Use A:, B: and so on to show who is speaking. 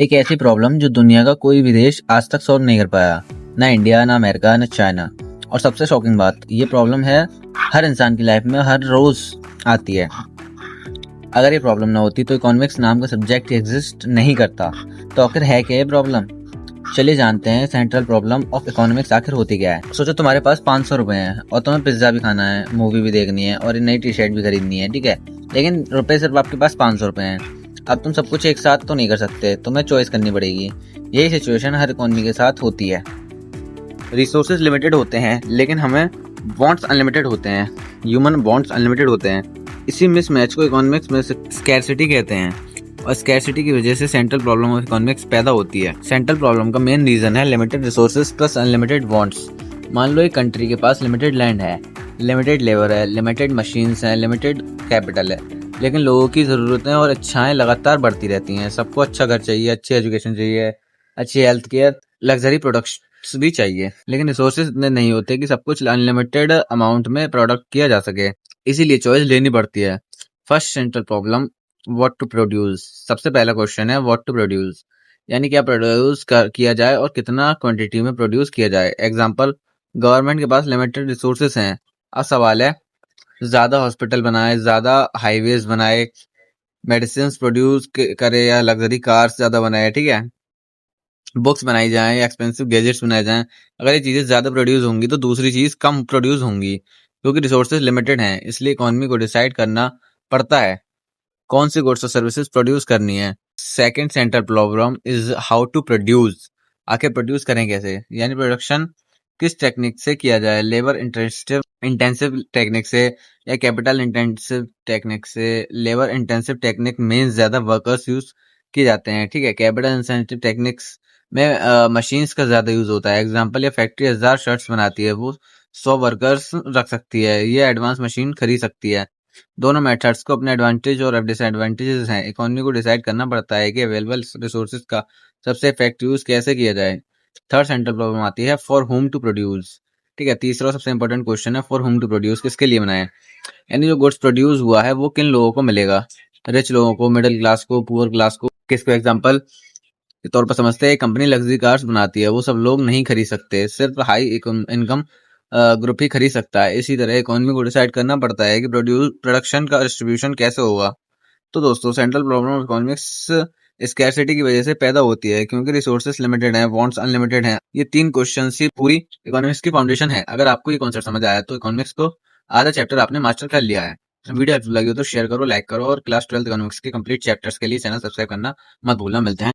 A: एक ऐसी प्रॉब्लम जो दुनिया का कोई भी देश आज तक सॉल्व नहीं कर पाया, ना इंडिया, ना अमेरिका, ना चाइना। और सबसे शॉकिंग बात, ये प्रॉब्लम है हर इंसान की लाइफ में हर रोज आती है। अगर ये प्रॉब्लम ना होती तो इकोनॉमिक्स नाम का सब्जेक्ट एग्जिस्ट नहीं करता। तो आखिर है क्या ये प्रॉब्लम? चलिए जानते हैं सेंट्रल प्रॉब्लम ऑफ इकोनॉमिक्स आखिर होती क्या है। सोचो तुम्हारे पास 500 रुपए हैं और तुम्हें पिज्जा भी खाना है, मूवी भी देखनी है और नई टी शर्ट भी खरीदनी है, ठीक है। लेकिन रुपए सिर्फ आपके पास 500 रुपए हैं। अब तुम सब कुछ एक साथ तो नहीं कर सकते, तुम्हें चॉइस करनी पड़ेगी। यही सिचुएशन हर इकोनॉमी के साथ होती है। रिसोर्सेज लिमिटेड होते हैं लेकिन हमें वांट्स अनलिमिटेड होते हैं। ह्यूमन वांट्स अनलिमिटेड होते हैं। इसी मिसमैच को इकोनॉमिक्स में स्कैरसिटी कहते हैं और स्कैरसिटी की वजह से सेंट्रल प्रॉब्लम ऑफ इकोनॉमिक्स पैदा होती है। सेंट्रल प्रॉब्लम का मेन रीजन है limited resources plus unlimited wants. मान लो एक कंट्री के पास लिमिटेड लैंड है, लिमिटेड लेबर है, लिमिटेड मशीन्स हैं, लिमिटेड कैपिटल है, लेकिन लोगों की ज़रूरतें और इच्छाएं लगातार बढ़ती रहती हैं। सबको अच्छा घर चाहिए, अच्छी एजुकेशन चाहिए, अच्छी हेल्थ केयर, लग्जरी प्रोडक्ट्स भी चाहिए, लेकिन रिसोर्सेज इतने नहीं होते कि सब कुछ अनलिमिटेड अमाउंट में प्रोडक्ट किया जा सके। इसीलिए चॉइस लेनी पड़ती है। First central problem, what to produce. सबसे पहला क्वेश्चन है व्हाट टू प्रोड्यूस, यानी क्या प्रोड्यूस किया जाए और कितना क्वांटिटी में प्रोड्यूस किया जाए। एग्जांपल, गवर्नमेंट के पास लिमिटेड रिसोर्सेज हैं। अब सवाल है ज्यादा हॉस्पिटल बनाए, ज्यादा हाईवेज बनाए, मेडिसिन प्रोड्यूस करे या लग्जरी कार्स ज्यादा बनाए, ठीक है, बुक्स बनाई जाएं, एक्सपेंसिव गैजेट्स बनाए जाएं। अगर ये चीजें ज्यादा प्रोड्यूस होंगी तो दूसरी चीज कम प्रोड्यूस होंगी, क्योंकि रिसोर्सेज लिमिटेड हैं। इसलिए इकोनॉमी को डिसाइड करना पड़ता है कौन सी गुड्स और सर्विसेज प्रोड्यूस करनी है। Second central problem is how to produce. आखिर प्रोड्यूस करें कैसे, यानी प्रोडक्शन किस टेक्निक से किया जाए, लेबर इंटेंसिव टेक्निक से या कैपिटल इंटेंसिव टेक्निक से। लेबर इंटेंसिव टेक्निक में ज्यादा वर्कर्स यूज किए जाते हैं, ठीक है। कैपिटल इंटेंसिव टेक्निक्स में मशीन्स का ज्यादा यूज होता है। एग्जांपल, ये फैक्ट्री 1000 शर्ट्स बनाती है, वो 100 वर्कर्स रख सकती है, ये एडवांस मशीन खरीद सकती है। दोनों मेथड्स को अपने एडवांटेज और डिसएडवांटेजेस हैं। इकोनॉमी को डिसाइड करना पड़ता है कि अवेलेबल रिसोर्सेज का सबसे इफेक्टिव यूज कैसे किया जाए। थर्ड सेंट्रल प्रॉब्लम आती है फॉर होम टू प्रोड्यूस, ठीक है। तीसरा सबसे इंपॉर्टेंट क्वेश्चन है फॉर होम टू प्रोड्यूस, किसके लिए बनाए, यानी जो गुड्स प्रोड्यूस हुआ है वो किन लोगों को मिलेगा। रिच लोगों को, मिडिल क्लास को, पुअर क्लास को, किसको। एग्जाम्पल के तौर पर समझते हैं, कंपनी लग्जरी कार्स बनाती है, वो सब लोग नहीं खरीद सकते, सिर्फ हाई इनकम ग्रुप ही खरीद सकता है। इसी तरह इकोनॉमी को डिसाइड करना पड़ता है कि प्रोडक्शन का डिस्ट्रीब्यूशन कैसे होगा। तो दोस्तों, central problem of economics scarcity की वजह से पैदा होती है, क्योंकि रिसोर्सेज लिमिटेड हैं, वांट्स अनलिमिटेड हैं। ये तीन क्वेश्चन ही पूरी इकोनॉमिक्स की फाउंडेशन है। अगर आपको ये कॉन्सेप्ट समझ आया तो इकोनॉमिक्स को आधा चैप्टर आपने मास्टर कर लिया है। वीडियो हेल्पफुल लगी हो तो शेयर करो, लाइक करो और क्लास 12 इकोनॉमिक्स के कंप्लीट चैप्टर्स के लिए चैनल सब्सक्राइब करना मत भूलना। मिलते हैं।